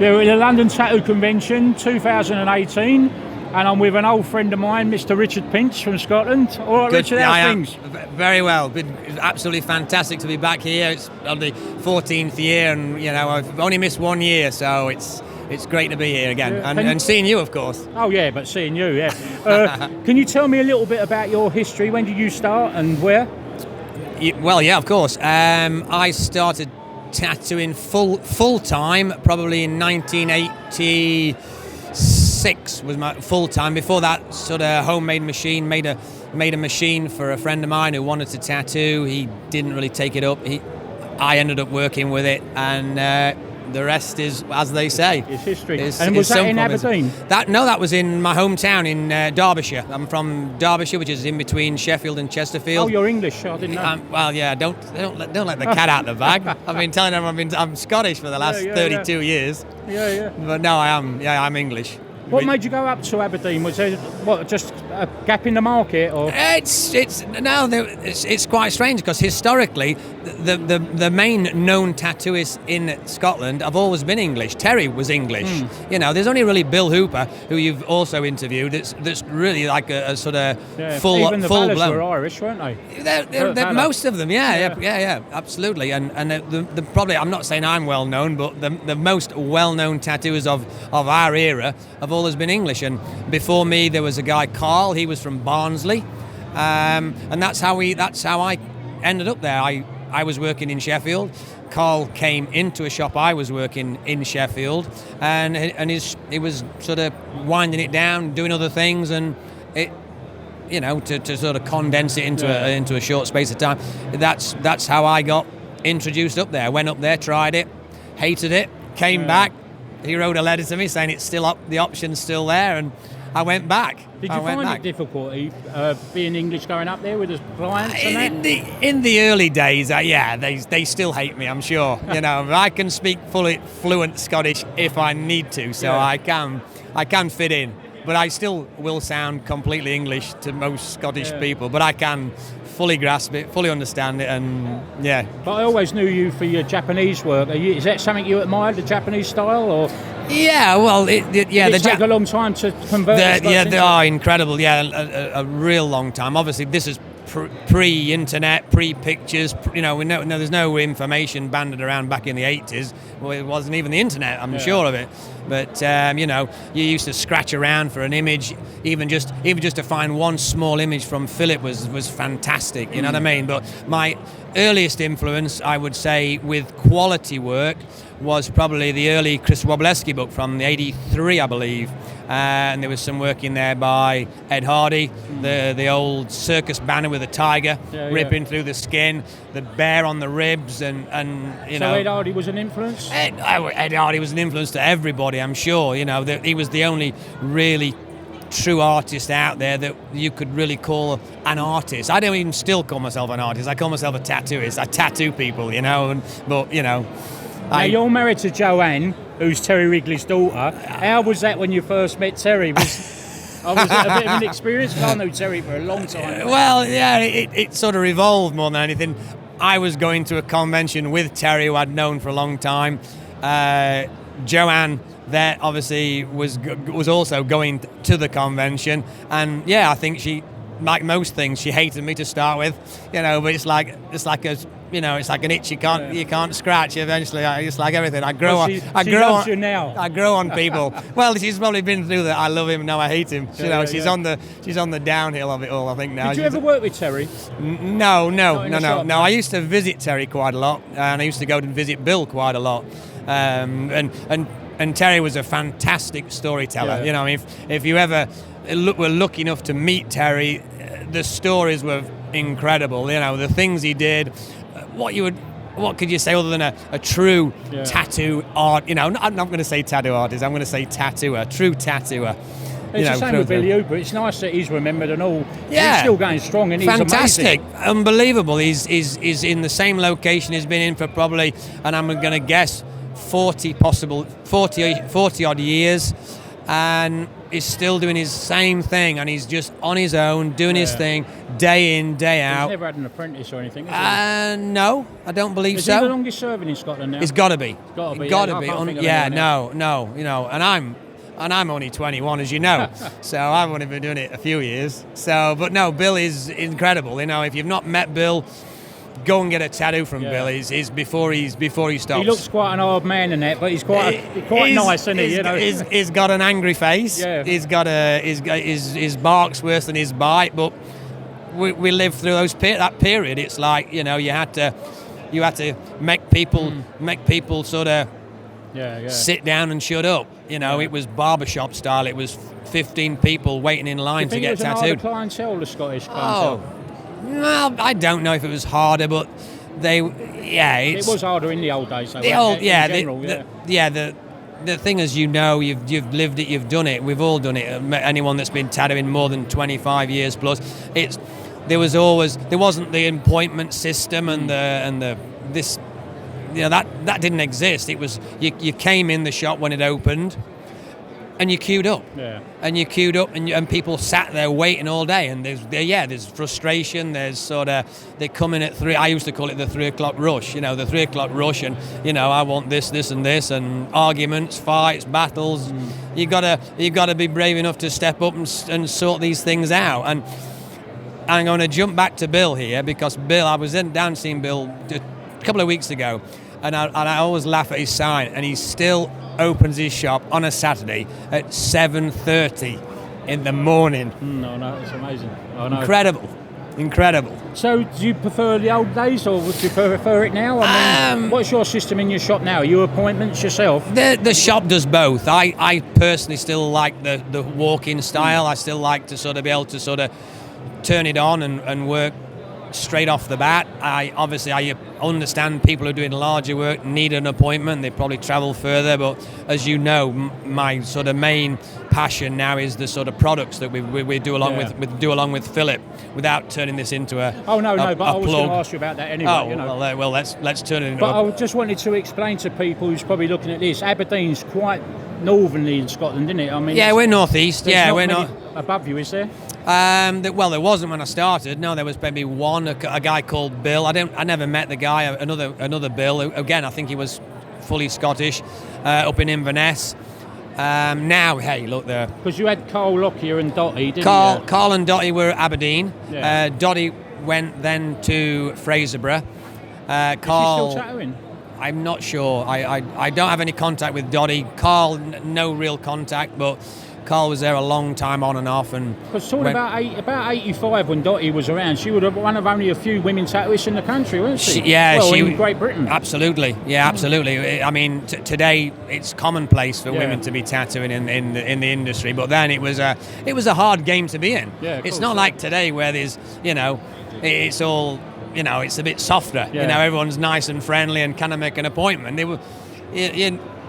Yeah, we're at the London Tattoo Convention 2018, and I'm with an old friend of mine, Mr. Richard Pinch from Scotland. All right, Richard, how's things? Very well. Been absolutely fantastic to be back here. It's on the 14th year, and I've only missed 1 year, so it's great to be here again, and seeing you, of course. Oh yeah, but seeing you, yeah. Can you tell me a little bit about your history? When did you start and where? Well, yeah, of course. I started tattooing full time probably in 1986 was my full time. Before that, sort of homemade machine, made a machine for a friend of mine who wanted to tattoo. He didn't really take it up. I ended up working with it, and the rest is, as they say, it's history. And was that in Aberdeen? That was in my hometown in Derbyshire. I'm from Derbyshire, which is in between Sheffield and Chesterfield. Oh, you're English. I didn't know. Well, yeah. Don't let the cat out of the bag. I've been telling them I'm Scottish for the last 32 years. Yeah. But no, I am. Yeah, I'm English. What made you go up to Aberdeen? Was there just a gap in the market, or? It's quite strange because historically, the main known tattooists in Scotland have always been English. Terry was English. There's only really Bill Hooper, who you've also interviewed. That's really like a sort of full even the full Vallas blown. were Irish, weren't they? They're most of them, yeah, absolutely. And the probably, I'm not saying I'm well known, but the most well known tattooers of our era have always been English. And before me, there was a guy, Carl. He was from Barnsley, and that's how I ended up there. I was working in Sheffield. Carl came into a shop I was working in Sheffield, and he was sort of winding it down, doing other things, and it, to sort of condense it into a short space of time. That's how I got introduced up there. Went up there, tried it, hated it, came back. He wrote a letter to me saying it's still up, the option's still there, and I went back. Did you find it difficulty being English going up there with the clients and that? In the early days, they still hate me, I'm sure. I can speak fluent Scottish if I need to, so I can fit in. But I still will sound completely English to most Scottish people, but I can fully grasp it, fully understand it, and yeah. But I always knew you for your Japanese work. Is that something you admired, the Japanese style, or? Yeah, well, Did it take a long time to convert? They are incredible. Yeah, a real long time. Obviously, this is pre-internet, pre-pictures. There's no information banded around back in the 80s. Well, it wasn't even the internet. I'm sure of it. But you used to scratch around for an image. Even just to find one small image from Philip was fantastic. You know what I mean? But my earliest influence, I would say, with quality work was probably the early Chris Wobleski book from the 83, I believe. And there was some work in there by Ed Hardy, the old circus banner with a tiger ripping through the skin, the bear on the ribs, and So Ed Hardy was an influence? Ed Hardy was an influence to everybody, I'm sure. He was the only really true artist out there that you could really call an artist. I don't even still call myself an artist. I call myself a tattooist. I tattoo people, Now, you're married to Joanne, who's Terry Wrigley's daughter. How was that when you first met Terry? Was it a bit of an experience? I know Terry for a long time. Well, yeah, it sort of revolved more than anything. I was going to a convention with Terry, who I'd known for a long time. Joanne there obviously was also going to the convention, and I think she, like most things, she hated me to start with, but it's like an itch you can't scratch. Eventually, it's like everything. I grow you now. I grow on people. Well, she's probably been through that. I love him, now I hate him. She's on the downhill of it all, I think now. Did you ever work with Terry? No. I used to visit Terry quite a lot, and I used to go and visit Bill quite a lot. And Terry was a fantastic storyteller. If you ever were lucky enough to meet Terry, the stories were incredible. The things he did. What could you say other than a true tattoo art? I'm not going to say tattoo artist. I'm going to say tattooer, true tattooer. It's the same with Billy Hooper. It's nice that he's remembered and all. Yeah. He's still going strong, and he's fantastic, amazing. Unbelievable. He's in the same location he's been in for probably, and I'm going to guess 40 odd years, and is still doing his same thing, and he's just on his own doing his thing day in, day out. He's never had an apprentice or anything, has he? No, I don't believe Is so. he the longest serving in Scotland now? It's got to be. Got to be. Got to I be. can't think of Yeah, anyone else. no. And I'm only 21, as you know, so I've only been doing it a few years. So, but no, Bill is incredible. You know, if you've not met Bill, go and get a tattoo from Bill. He's before he stops. He looks quite an old man in that, but he's quite nice, isn't he? You know, he's got an angry face. Yeah. He's got his bark's worse than his bite. But we lived through that period. It's like, you know, you had to make people sort of sit down and shut up. You know, it was barbershop style. It was 15 people waiting in line to get tattooed. Do you think it was an harder clientele, the Scottish clientele? Well, I don't know if it was harder, but it was harder in the old days. Though, the thing is, you know, you've lived it, you've done it. We've all done it. Anyone that's been tattooing more than 25 years plus, there wasn't the appointment system and this. You know, that didn't exist. It was you came in the shop when it opened, and you queued up. Yeah. And you queued up, and people sat there waiting all day. And there's frustration. There's sort of they come in at 3. I used to call it the 3 o'clock rush. You know, the 3 o'clock rush, and you know, I want this, and this, and arguments, fights, battles. You gotta be brave enough to step up and sort these things out. And I'm going to jump back to Bill here, because Bill, I was down seeing Bill a couple of weeks ago. And I always laugh at his sign, and he still opens his shop on a Saturday at 7:30 in the morning. No, it's amazing. Oh, no. Incredible. So, do you prefer the old days, or would you prefer it now? I mean, what's your system in your shop now? Are you appointments yourself? The shop does both. I personally still like the walk-in style. I still like to sort of be able to sort of turn it on and work straight off the bat. I understand people who are doing larger work need an appointment. They probably travel further, but as you know, my sort of main passion now is the sort of products that we do along with Philip, without turning this into a but I was plug. going to ask you about that anyway. You know. Well, let's turn it into. But I just wanted to explain to people who's probably looking at this. Aberdeen's quite northernly in Scotland, isn't it? I mean, we're northeast. We're not above you, is there? There wasn't when I started. No, there was maybe one, a guy called Bill. I never met the guy. Another Bill. Again, I think he was fully Scottish, up in Inverness. Now, hey, look there. Because you had Carl Lockyer and Dotty, didn't you? Carl and Dotty were at Aberdeen. Yeah. Dotty went then to Fraserburgh. Carl. Is he still tattooing? I'm not sure. I don't have any contact with Dotty. Carl, no real contact, but Carl was there a long time on and off. Because talking about 85 when Dotty was around, she was one of only a few women tattooists in the country, wasn't she? In Great Britain. Absolutely, absolutely. I mean, today it's commonplace for women to be tattooing in the industry, but then it was a hard game to be in. Yeah, it's not like today where there's, you know, it's all, you know, it's a bit softer. Yeah. You know, everyone's nice and friendly and kind of make an appointment.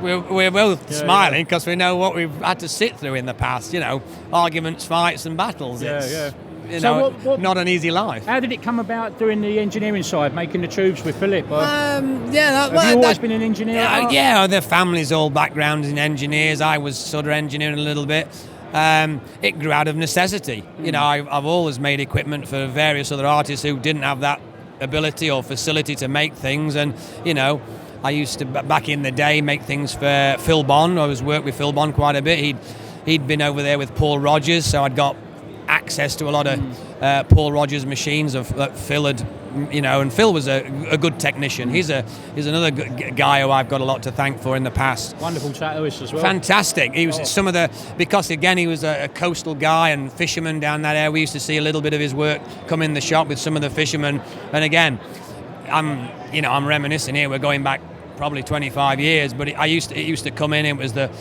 We're both smiling because we know what we've had to sit through in the past, you know, arguments, fights and battles. You know, what, not an easy life. How did it come about doing the engineering side, making the tubes with Philip? Have you always been an engineer? The family's all background in engineers. I was sort of engineering a little bit. It grew out of necessity. You know, I've always made equipment for various other artists who didn't have that ability or facility to make things, and, you know, I used to, back in the day, make things for Phil Bond. I was worked with Phil Bond quite a bit. He'd been over there with Paul Rogers, so I'd got access to a lot of Paul Rogers machines that Phil had, you know, and Phil was a good technician. He's another guy who I've got a lot to thank for in the past. Wonderful tattooist as well. Fantastic. He was because again he was a coastal guy and fisherman down that area. We used to see a little bit of his work come in the shop with some of the fishermen. And again, I'm reminiscing here. We're going back probably 25 years, but it used to come in. It was the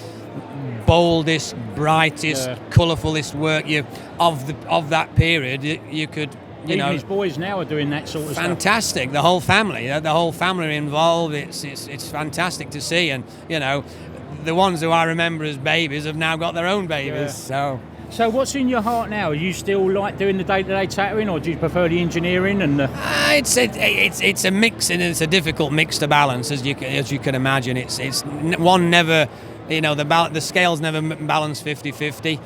boldest, brightest, colourfulest work of that period. You could. Even his boys now are doing that sort of fantastic. Stuff. The whole family are involved. It's fantastic to see, and you know, the ones who I remember as babies have now got their own babies. Yeah. So what's in your heart now? Are you still like doing the day-to-day tattooing, or do you prefer the engineering and the? It's a mix, and it's a difficult mix to balance, as you can imagine. It's one never You know, the scale's never balanced 50-50.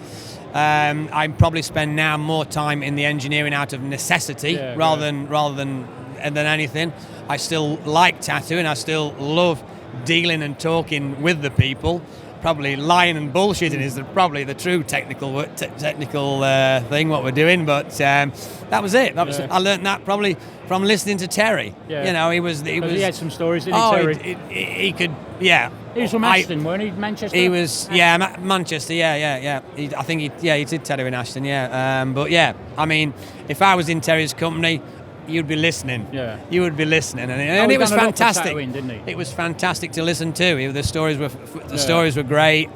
I probably spend now more time in the engineering out of necessity rather than anything. I still like tattooing. I still love dealing and talking with the people. Probably lying and bullshitting is probably the true technical thing what we're doing. But that was it. I learned that probably from listening to Terry. Yeah. You know, he had some stories, didn't he, Terry? He could, yeah. He was from Ashton, weren't he? Manchester? He was, Manchester, yeah. I think he did tattoo in Ashton, yeah. But yeah, I mean, if I was in Terry's company, you'd be listening. Yeah. You would be listening, and it was fantastic. Didn't he? It was fantastic to listen to. The stories were great,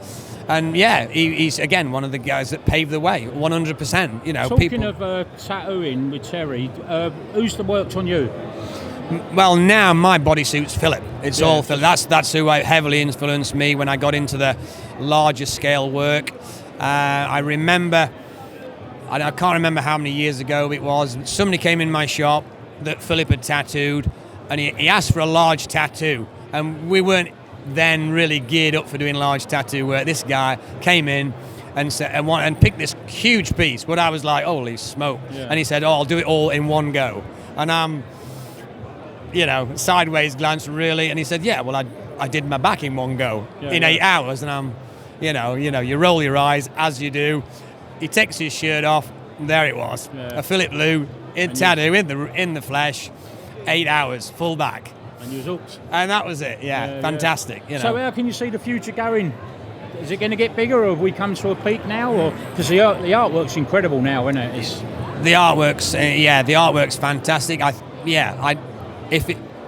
and yeah, he's again one of the guys that paved the way, 100%. You know, talking of tattooing with Terry, who's the worked on you? Well, now my bodysuit's Philip. It's all Philip. That's who heavily influenced me when I got into the larger scale work. I remember. I can't remember how many years ago it was. Somebody came in my shop that Philip had tattooed, and he asked for a large tattoo, and we weren't then really geared up for doing large tattoo work. This guy came in and said and picked this huge piece, but I was like, holy smoke! Yeah. And he said, "Oh, I'll do it all in one go," and I'm, sideways glance really, and he said, "Yeah, well, I did my back in one go in 8 hours," and I'm, you roll your eyes as you do. He takes his shirt off, and there it was. Yeah. A Philip Lou in tattoo, in the flesh, 8 hours, full back. And you was hooked. And that was it, fantastic. Yeah. So how can you see the future going? Is it going to get bigger, or have we come to a peak now? Because the artwork's incredible now, isn't it? The artwork's fantastic.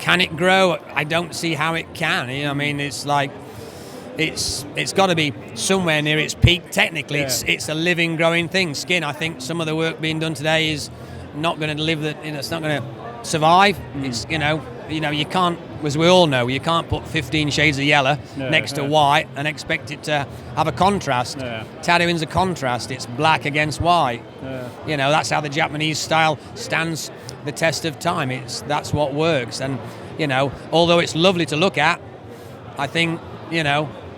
Can it grow? I don't see how it can. I mean, it's like, it's got to be somewhere near its peak. Technically, it's a living, growing thing. Skin, I think some of the work being done today is not going to live. It's not going to survive. It's you can't, as we all know, you can't put 15 shades of yellow next to white and expect it to have a contrast. Tattooing's a contrast. It's black against white. That's how the Japanese style stands the test of time. That's what works. And although it's lovely to look at, I think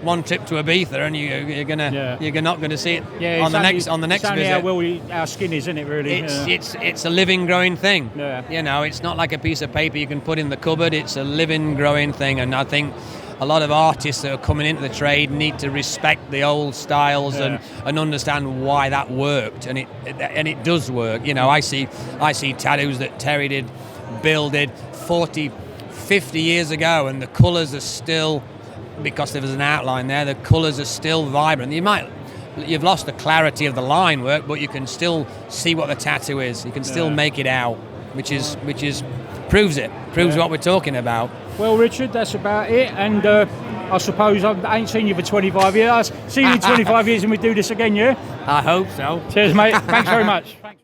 one trip to Ibiza and you're not gonna see it on the next visit. How well our skin is, isn't it? Really, it's a living, growing thing. It's not like a piece of paper you can put in the cupboard. It's a living, growing thing, and I think a lot of artists that are coming into the trade need to respect the old styles and understand why that worked, and it does work. I see tattoos that Terry did, Bill did 40, 50 years ago, and the colours are still, because there was an outline there, the colours are still vibrant. You've lost the clarity of the line work, but you can still see what the tattoo is. You can still make it out, which proves what we're talking about. Well, Richard, that's about it. And I suppose I ain't seen you for 25 years. I've seen you 25 years and we do this again, yeah? I hope so. Cheers, mate. Thanks very much. Thanks.